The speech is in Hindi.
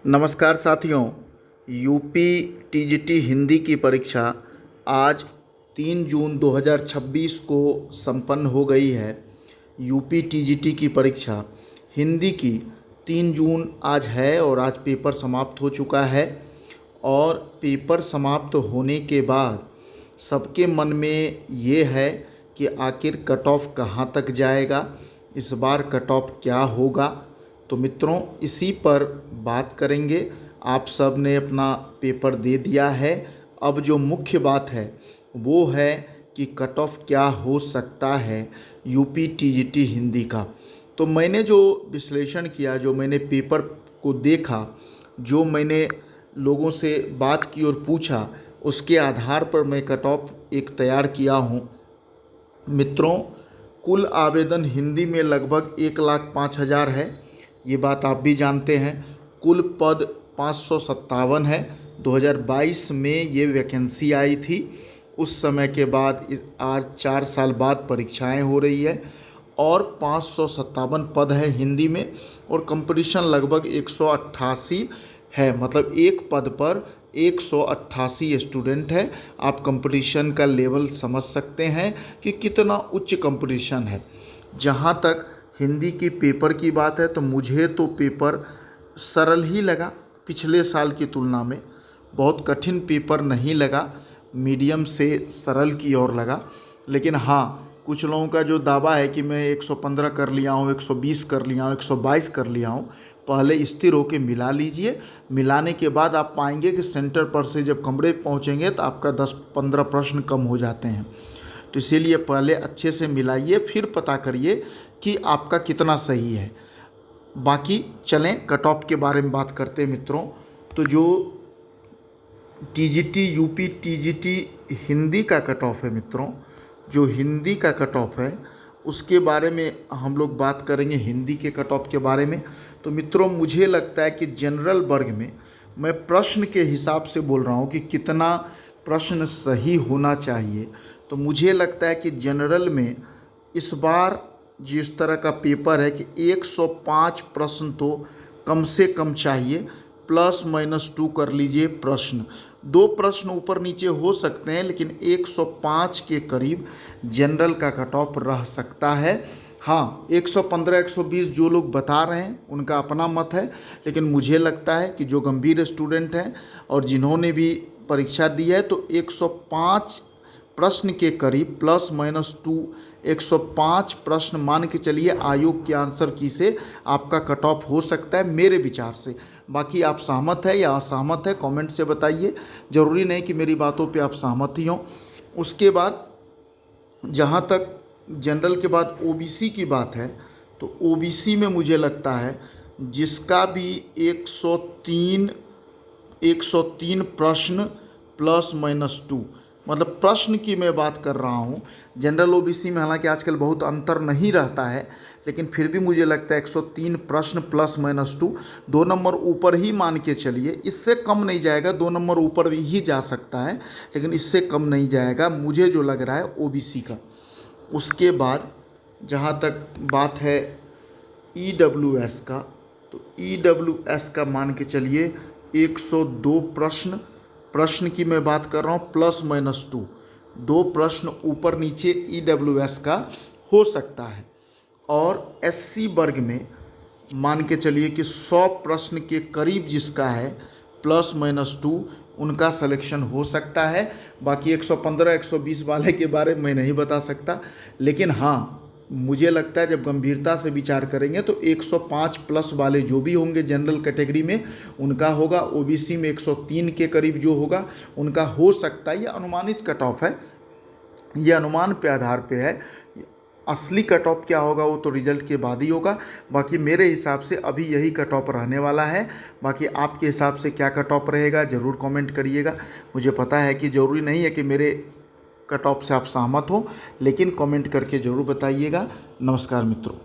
नमस्कार साथियों। यूपी टीजीटी हिंदी की परीक्षा आज 3 जून 2026 को संपन्न हो गई है। यूपी टीजीटी की परीक्षा हिंदी की 3 जून आज है और आज पेपर समाप्त हो चुका है। और पेपर समाप्त होने के बाद सबके मन में ये है कि आखिर कट ऑफ कहाँ तक जाएगा, इस बार कट ऑफ क्या होगा। तो मित्रों, इसी पर बात करेंगे। आप सब ने अपना पेपर दे दिया है। अब जो मुख्य बात है वो है कि कट ऑफ क्या हो सकता है यूपी टीजीटी हिंदी का। तो मैंने जो विश्लेषण किया, जो मैंने पेपर को देखा, जो मैंने लोगों से बात की और पूछा, उसके आधार पर मैं कट ऑफ एक तैयार किया हूँ। मित्रों, कुल आवेदन हिंदी में लगभग 1,05,000 है, ये बात आप भी जानते हैं। कुल पद 557 है। 2022 में ये वैकेंसी आई थी। उस समय के बाद आज 4 साल बाद परीक्षाएं हो रही है और 557 पद है हिंदी में और कंपटीशन लगभग 188 है। मतलब एक पद पर 188 स्टूडेंट है। आप कंपटीशन का लेवल समझ सकते हैं कि कितना उच्च कंपटीशन है। जहाँ तक हिंदी की पेपर की बात है तो मुझे तो पेपर सरल ही लगा। पिछले साल की तुलना में बहुत कठिन पेपर नहीं लगा, मीडियम से सरल की ओर लगा। लेकिन हाँ, कुछ लोगों का जो दावा है कि मैं 115 कर लिया हूँ, 120 कर लिया हूँ, 122 कर लिया हूँ, पहले स्थिर होकर मिला लीजिए। मिलाने के बाद आप पाएंगे कि सेंटर पर से जब कमरे पहुँचेंगे तो आपका 10-15 प्रश्न कम हो जाते हैं। तो इसीलिए पहले अच्छे से मिलाइए, फिर पता करिए कि आपका कितना सही है। बाकी चलें कट ऑफ के बारे में बात करते हैं मित्रों। तो जो टीजीटी यूपी टीजीटी हिंदी का कट ऑफ है मित्रों, जो हिंदी का कट ऑफ है उसके बारे में हम लोग बात करेंगे। हिंदी के कट ऑफ के बारे में तो मित्रों, मुझे लगता है कि जनरल वर्ग में, मैं प्रश्न के हिसाब से बोल रहा हूँ कि कितना प्रश्न सही होना चाहिए, तो मुझे लगता है कि जनरल में इस बार जिस तरह का पेपर है कि 105 प्रश्न तो कम से कम चाहिए, +-2 कर लीजिए प्रश्न। 2 प्रश्न ऊपर नीचे हो सकते हैं, लेकिन 105 के करीब जनरल का कट ऑफ रह सकता है। हाँ, 115-120 जो लोग बता रहे हैं उनका अपना मत है, लेकिन मुझे लगता है कि जो गंभीर स्टूडेंट हैं और जिन्होंने भी परीक्षा दी है तो 105 प्रश्न के करीब +-2 105 प्रश्न मान के चलिए आयोग के आंसर की से आपका कट ऑफ हो सकता है मेरे विचार से। बाकी आप सहमत है या असहमत है कमेंट से बताइए। ज़रूरी नहीं कि मेरी बातों पे आप सहमत ही हों। उसके बाद जहाँ तक जनरल के बाद ओबीसी की बात है तो ओबीसी में मुझे लगता है जिसका भी 103 प्रश्न +-2, मतलब प्रश्न की मैं बात कर रहा हूँ। जनरल ओबीसी में हालांकि आजकल बहुत अंतर नहीं रहता है, लेकिन फिर भी मुझे लगता है 103 प्रश्न +-2, 2 नंबर ऊपर ही मान के चलिए। इससे कम नहीं जाएगा, 2 नंबर ऊपर भी ही जा सकता है, लेकिन इससे कम नहीं जाएगा मुझे जो लग रहा है ओबीसी का। उसके बाद जहाँ तक बात है ईडब्ल्यूएस का, तो ईडब्ल्यूएस का मान के चलिए 102 प्रश्न की मैं बात कर रहा हूँ +-2, 2 प्रश्न ऊपर नीचे ईडब्ल्यूएस का हो सकता है। और एससी वर्ग में मान के चलिए कि 100 प्रश्न के करीब जिसका है +-2, उनका सिलेक्शन हो सकता है। बाकी 115-120 वाले के बारे में मैं नहीं बता सकता, लेकिन हाँ, मुझे लगता है जब गंभीरता से विचार करेंगे तो 105 प्लस वाले जो भी होंगे जनरल कैटेगरी में उनका होगा। ओबीसी में 103 के करीब जो होगा उनका हो सकता है। ये अनुमानित कट ऑफ है, ये अनुमान पे आधार पे है। असली कट ऑफ क्या होगा वो तो रिजल्ट के बाद ही होगा। बाकी मेरे हिसाब से अभी यही कट ऑफ रहने वाला है। बाकी आपके हिसाब से क्या कट ऑफ रहेगा ज़रूर कमेंट करिएगा। मुझे पता है कि ज़रूरी नहीं है कि मेरे कट ऑफ से आप सहमत हो, लेकिन कमेंट करके ज़रूर बताइएगा। नमस्कार मित्रों।